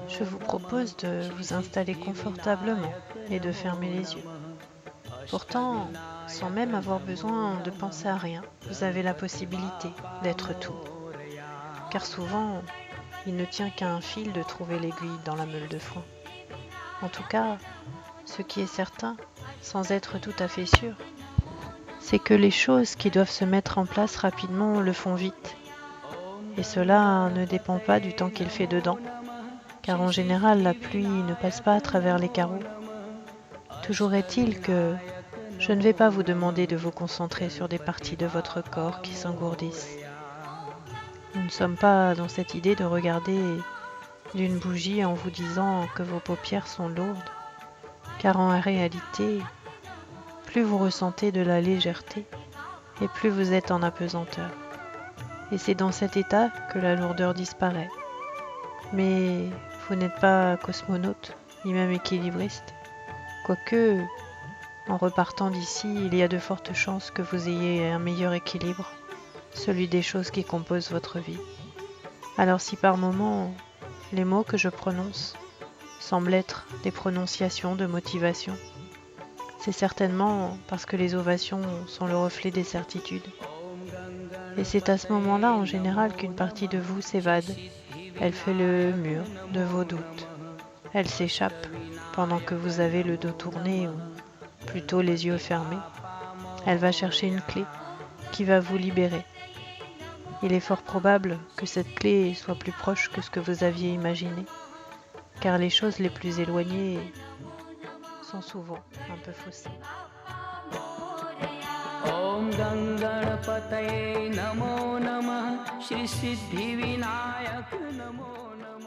Je vous propose de vous installer confortablement et de fermer les yeux. Pourtant, sans même avoir besoin de penser à rien, vous avez la possibilité d'être tout. Car souvent, il ne tient qu'à un fil de trouver l'aiguille dans la meule de foin. En tout cas, ce qui est certain, sans être tout à fait sûr, c'est que les choses qui doivent se mettre en place rapidement le font vite. Et cela ne dépend pas du temps qu'il fait dedans, car en général la pluie ne passe pas à travers les carreaux. Toujours est-il que je ne vais pas vous demander de vous concentrer sur des parties de votre corps qui s'engourdissent. Nous ne sommes pas dans cette idée de regarder d'une bougie en vous disant que vos paupières sont lourdes, car en réalité, plus vous ressentez de la légèreté et plus vous êtes en apesanteur. Et c'est dans cet état que la lourdeur disparaît. Mais vous n'êtes pas cosmonaute, ni même équilibriste. Quoique, en repartant d'ici, il y a de fortes chances que vous ayez un meilleur équilibre, celui des choses qui composent votre vie. Alors si par moments, les mots que je prononce semblent être des prononciations de motivation, c'est certainement parce que les ovations sont le reflet des certitudes. Et c'est à ce moment-là, en général, qu'une partie de vous s'évade. Elle fait le mur de vos doutes. Elle s'échappe pendant que vous avez le dos tourné ou plutôt les yeux fermés. Elle va chercher une clé qui va vous libérer. Il est fort probable que cette clé soit plus proche que ce que vous aviez imaginé, car les choses les plus éloignées sont souvent un peu faussées. ॐ गङ्गणपतये नमो नमः श्री सिद्धिविनायक नमो नमः।